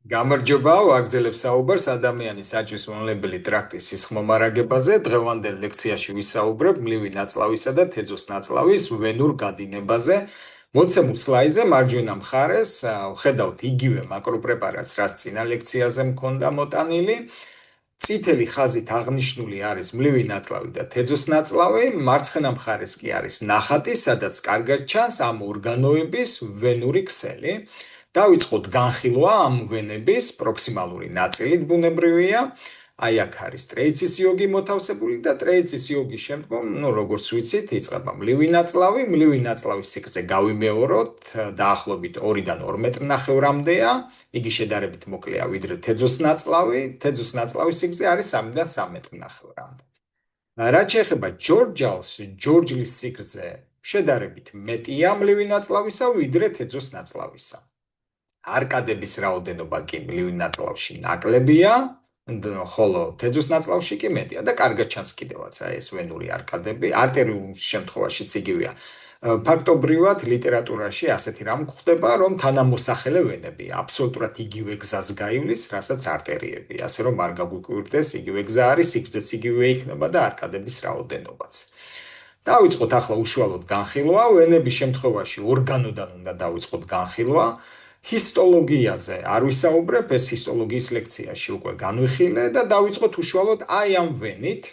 გამარჯობა, ვაგრძელებ საუბარს ადამიანის საჭვის მომლებელი ტრაქტის სისხლმომარაგებაზე. დღევანდელ ლექციაში ვისაუბრებ მლივი ნაწლავისა და თეძოს ნაწლავის ვენურ გადინებაზე. მოცემულ სლაიდზე მარჯვენა მხარეს ხედავთ იგივე მაკროპრეპარატს, რაც წინა ლექციაზე მქონდა მოტანილი. წითელი ხაზით აღნიშნული არის მლივი ნაწლავი და თეძოს ნაწლავი, მარცხენა მხარეს კი არის ნახატი, სადაც კარგად ჩანს ამ ორგანოების ვენური ქსელი. დავიწყოთ განხილვა ამ ვენების პროქსიმალური ნაწილით ბუნებრივია. აი აქ არის ტრეიცის იოგი მოთავსებული და ტრეიცის იოგის შემდგომ, როგორც ვიცით, იწყება მლივი ნაწლავი. მლივი ნაწლავის სიგრძე გავიმეოროთ, დაახლოებით 2-დან 2 მეტრნახევრამდეა. იგი შედარებით მოკლეა ვიდრე თეძოს ნაწლავი. თეძოს ნაწლავის სიგრძე არის 3-დან 3 მეტრნახევრამდე. რაც შეეხება ჯორჯალს, ჯორჯლის სიგრძე შედარებით მეტია მლივი ნაწლავისა ვიდრე თეძოს ნაწლავისა. არკადების რაოდენობა კი მლივი ნაწლავში ნაკლებია, ხოლო თეძოს ნაწლავში კი მეტია და კარგად ჩანს კიდევაც ეს ვენური არკადები, არტერიულ შემთხვევაშიც იგივეა. ფაქტობრივად ლიტერატურაში ასეთი რამ გვხვდება, რომ თანამოსახელე ვენები აბსოლუტურად იგივე გზას გაივლის, რასაც არტერიები, ასე რომ არ გაგვიკვირდეს, იგივე გზა არის, სიგრძეც იგივე იქნება და არკადების რაოდენობაც. დავიწყოთ ახლა უშუალოდ განხილვა, ვენების შემთხვევაში ორგანოდან უნდა დავიწყოთ განხილვა. ჰისტოლოგიაზე არ ვისაუბრებ, ეს ჰისტოლოგიის ლექციაში უკვე განვიხილე და დავიწყოთ უშუალოდ აი ამ ვენით.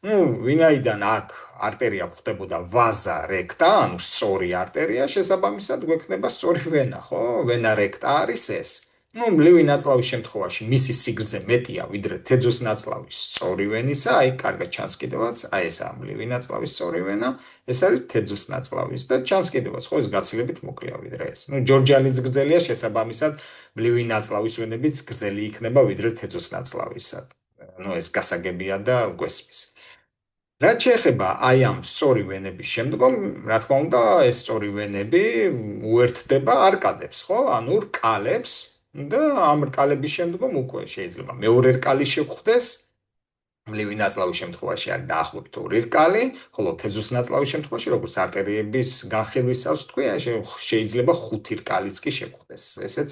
ვინაიდან აქ არტერია გვხდებოდა ვაზა რექტა, ანუ სწორი არტერია, შესაბამისად გვექნება სწორი ვენა, ხო? ვენა რექტა არის ეს. მლივი ნაწლავის შემთხვევაში მისი სიგრძე მეტია ვიდრე თეძოს ნაწლავის სწორი ვენისა, აი კარგად ჩანს კიდევაც, აი ესაა მლივი ნაწლავის სწორი ვენა, ეს არის თეძოს ნაწლავის და ჩანს კიდევაც, ხო, ეს გაცილებით მოკლეა ვიდრე ეს. ჯორჯალის გრძელია, შესაბამისად მლივი ნაწლავის ვენებიც გრძელი იქნება ვიდრე თეძოს ნაწლავისა. ეს გასაგებია და გვესმის. რაც შეეხება აი ამ სწორი ვენების შემდგომ, რა თქმა უნდა, ეს სწორი ვენები უერთდება არკადებს, ხო? ანუ რკალებს და ამ რკალების შემდგომ უკვე შეიძლება მეორე რკალი შეგვხვდეს. მლივი ნაწლავის შემთხვევაში არის დაახლოებით 2 რკალი, ხოლო თეძოს ნაწლავის შემთხვევაში, როგორც არტერიების განხილვისას თქვი, შეიძლება 5 რკალიც კი შეგვხვდეს. ესეც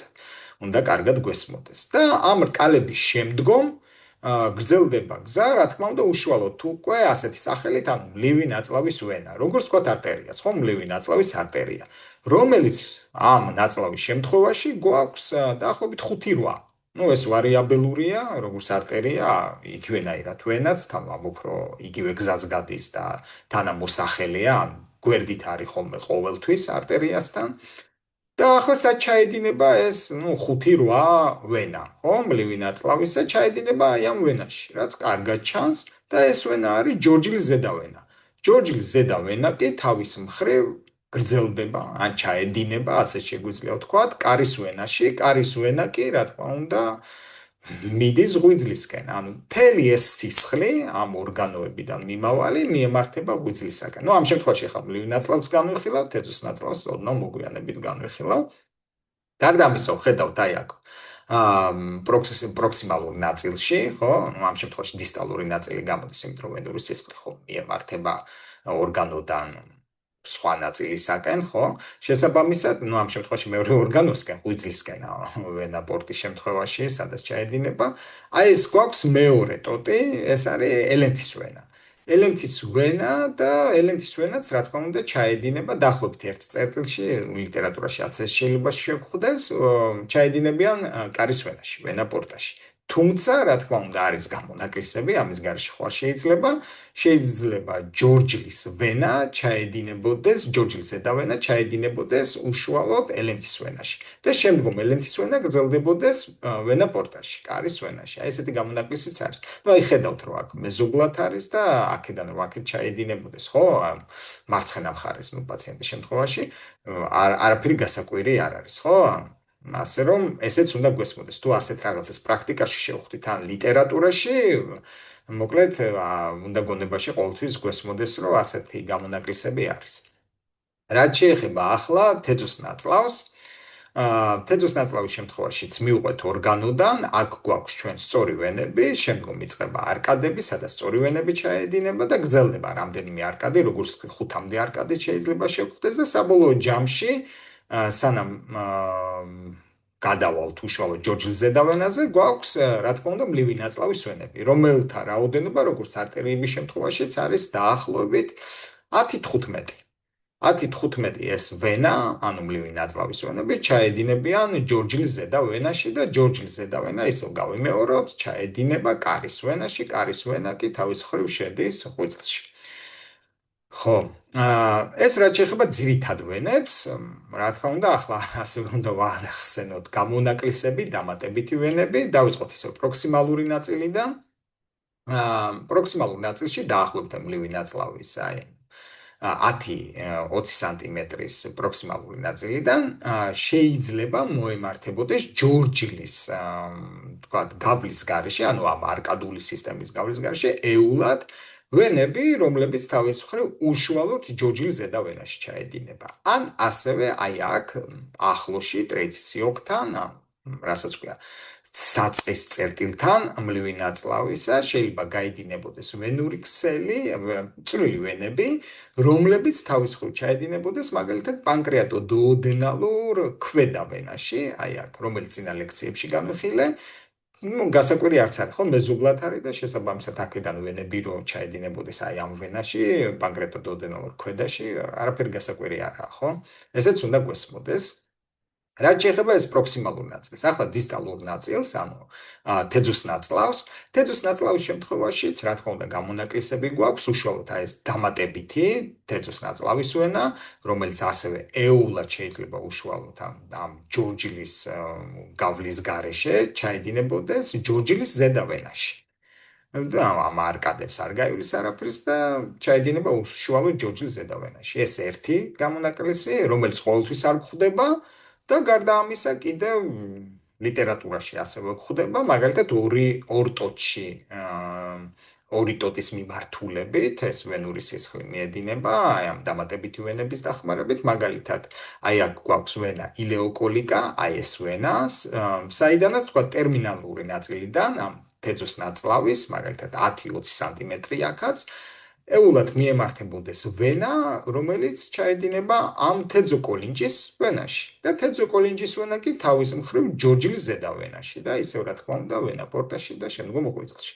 უნდა კარგად გვესმოდეს. და ამ რკალების შემდგომ გრძელდება გზა, რა თქმა უნდა, უშუალოდ უკვე ასეთი სახელით, ანუ მლივი ნაწლავის ვენა. როგორც თქვა არტერიას, ხო, მლივი ნაწლავის არტერია, რომელიც ამ ნაწლავის შემთხვევაში გვაქვს დაახლოებით 5-8. ეს ვარიაბელურია, როგორც არტერია, იგივენაირად ვენაც, თამამ უფრო იგივე გზას გადის და თანამოსახელეა, გვერდით არის ხოლმე ყოველთვის არტერიასთან. და ახლა სად ჩაედინება ეს 5-8 ვენა, ხო, მლივი ნაწლავისა ჩაედინება აი ამ ვენაში, რაც კარგად ჩანს და ეს ვენა არის ჯორჯლის ზედავენა. ჯორჯლის ზედავენა კი თავის მხრივ გრძელდება, ან ჩაედინება, ასე შეგვიძლია ვთქვათ, კარის ვენაში. კარის ვენა კი, რა თქმა უნდა, მიდის ღვიძლისკენ, ანუ მთელი ეს სისხლი ამ ორგანოებიდან მიმავალი მიემართება ღვიძლისაკენ. ამ შემთხვევაში ახლა მლივი ნაწლავს განვიხილავ, თეძოს ნაწლავს ოდნავ მოგვიანებით განვიხილავ. გარდა ამისა, ხედავთ აი აქ პროქსიმალურ ნაწილში, ხო? ამ შემთხვევაში დისტალური ნაწილი გამოდის, იმიტომ რომ ვენური სისხლი ხო მიემართება ორგანოდან სხვა ნაწილისაკენ, ხო? შესაბამისად, ამ შემთხვევაში მეორე ორგანოსკენ, ღვიძლისკენ, ვენა პორტის შემთხვევაში, სადაც ჩაედინება, აი ეს გვაქვს მეორე ტოტი, ეს არის ელენთის ვენა. ელენთის ვენა და ელენთის ვენაც, რა თქმა უნდა, ჩაედინება დაახლოებით 1 წერტილში, ლიტერატურაში ასე შეიძლება შეგვხვდეს, ჩაედინებიან კარის ვენაში, ვენა პორტაში. თუმცა, რა თქმა უნდა, არის გამონაკლისები, ამის გარშე ხვალ შეიძლება ჯორჯლის ვენა ჩაედინებოდეს, ჯორჯლის ზედავენა ჩაედინებოდეს უშუალოდ ელენთის ვენაში. და შემდგომ ელენთის ვენა გრძელდებოდეს ვენა პორტაში, კარის ვენაში. აი ესეთი გამონაკლისიც არის. აი ხედავთ, რომ აქ მეზობლად არის და აქედან რომ აქეთ ჩაედინებოდეს, ხო? მარცხენა მხარეს, პაციენტის შემთხვევაში არაფერი გასაკვირი არ არის, ხო? ასე რომ ესეც უნდა გვესმოდეს. თუ ასეთ რაღაცას პრაქტიკაში შევხვდით ან ლიტერატურაში, მოკლედ უნდა გონებაში ყოველთვის გვესმოდეს, რომ ასეთი გამონაკლისები არის. რაც შეეხება ახლა თეძოს ნაწლავს, თეძოს ნაწლავის შემთხვევაშიც მივყვეთ ორგანოდან, აქ გვაქვს ჩვენ სწორი ვენები, შემდგომ იწყება არკადები, სადაც სწორი ვენები ჩაედინება და გრძელდება რამდენიმე არკადი, როგორც თქვი 5-მდე არკადი შეიძლება შეგვხვდეს და საბოლოო ჯამში სანამ გადავალთ უშუალოდ ჯორჯის ზედავენაზე, გვაქვს, რა თქმა უნდა, მლივი ნაწლავის ვენები, რომელთა რაოდენობა, როგორც არტერიების შემთხვევაშიც არის დაახლოებით 10-15. 10-15 ეს ვენა, ანუ მლივი ნაწლავის ვენები, ჩაედინებიან ჯორჯის ზედავენაში და ჯორჯის ზედავენა, ისევ გავიმეოროთ, ჩაედინება კარის ვენაში, კარის ვენა კი თავის მხრივ შედის ღვიძლში. ხო, ეს რაც შეეხება ძირითად ვენებს, რა თქმა უნდა, ახლა ასე უნდა ვახსენოთ გამონაკლისები, დამატებითი ვენები, დავიწყოთ ისევ პროქსიმალური ნაწილიდან. პროქსიმალურ ნაწილში დაახლოებით მლივი ნაწლავის, აი 10-20 სანტიმეტრის პროქსიმალური ნაწილიდან შეიძლება მოემართებოდეს ჯორჯლის, თქვათ, გავლის გარეშე, ანუ ამ არკადული სისტემის გავლის გარეშე ეულად ვენები, რომლებიც თავის მხრივ უშუალოდ ჯორჯის ზედავენაში ჩაედინება. ან ასევე აი აქ ახლოში ტრეიცის იოგთან, რასაც ქვია, საწყის წერტილთან მლივი ნაწლავისა შეიძლება გაედინებოდეს ვენური ქსელი, წვრილი ვენები, რომლებიც თავის მხრივ ჩაედინებოდეს მაგალითად პანკრეატო-დუოდენალურ ქვედა ვენაში, აი აქ, რომელიც წინა ლექციებში განვიხილე. გასაკვირი არც არის, ხო, მეზობლად არის და შესაბამისად აქედან ვენები რო ჩაედინებოდეს აი ამ ვენაში, პანკრეატო-დუოდენალურ ქვედაში, არაფერი გასაკვირი არაა, ხო? ესეც უნდა გვესმოდეს. რაც შეეხება ეს პროქსიმალურ ნაწილს, ახლა დისტალურ ნაწილს, ანუ თეძუს ნაწლავს, თეძუს ნაწლავის შემთხვევაშიც, რა თქმა უნდა, გამონაკლისები გვაქვს, უშუალოდ აი ეს დამატებითი თეძუს ნაწლავის ვენა, რომელიც ასევე ეულად შეიძლება უშუალოდ ამ ჯორჯილის გავლის გარეშე ჩაედინებოდეს ჯორჯილის ზედავენაში. და ამ არკადებს არ გაივლის არაფერს და ჩაედინება უშუალოდ ჯორჯის ზედავენაში. ეს ერთი გამონაკლისი, რომელიც ყოველთვის არ გვხვდება და გარდა ამისა კიდევ ლიტერატურაში ასევე გვხვდება, მაგალითად ორ ტოტში, ორი ტოტის მიმართულებით ეს ვენური სისხლი მიედინება, აი ამ დამატებითი ვენების დახმარებით, მაგალითად, აი აქ გვაქვს ვენა ილეოკოლიკა, აი ეს ვენა, საიდანაც თქვა ტერმინალური ნაწილიდან ამ თეძუს ნაწლავის, მაგალითად 10-20 სანტიმეტრი აქაც, ეულად მიემართებოდეს ვენა, რომელიც ჩაედინება ამ თეძოკოლინჯის ვენაში. და თეძოკოლინჯის ვენა კი თავის მხრივ ჯორჯის ზედავენაში და ისევ რა თქმა უნდა ვენა პორტაში და შემდგომ ღვიძლში.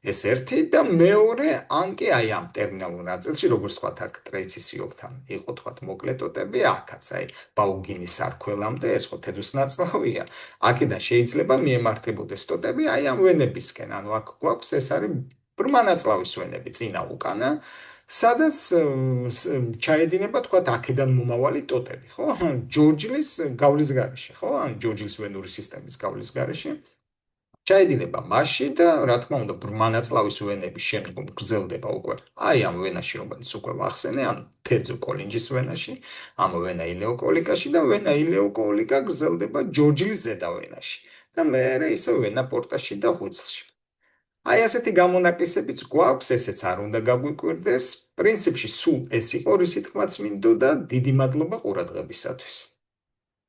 ეს ერთი და მეორე ან კი აი ამ ტერმინალურ ნაწილში, როგორც თქვა აქ ტრეიცის იოგთან იყო თქვა მოკლე ტოტები, აქაც აი ბაუგინის სარქველამდე ეს ხო თეძუს ნაწლავია. აქედან შეიძლება მიემართებოდეს ტოტები აი ამ ვენებისკენ, ანუ აქ გვაქვს ეს არის ბრმა ნაწლავის ვენები წინა უკანა, სადაც ჩაედინება თქვა აქედან მომავალი ტოტები, ხო? ჯორჯის გავლის გარეშე, ხო? ან ჯორჯის ვენური სისტემის გავლის გარეშე. ჩაედინება მასში და რა თქმა უნდა ბრმა ნაწლავის ვენები შემდგომ გრძელდება უკვე აი ამ ვენაში, რომელიც უკვე ვახსენე, ან თეძოკოლინჯის ვენაში, ამ ვენა ილეოკოლიკაში და ვენა ილეოკოლიკა გრძელდება ჯორჯის ზედავენაში. და მეორე ისე ვენა პორტაში და ღვიძლში. აი ასეთი გამონაკლისებიც გვაქვს, ესეც არ უნდა გაგვიკვირდეს. პრინციპში სულ ეს იყო, რისი თქმაც მინდოდა. დიდი მადლობა ყურადღებისათვის.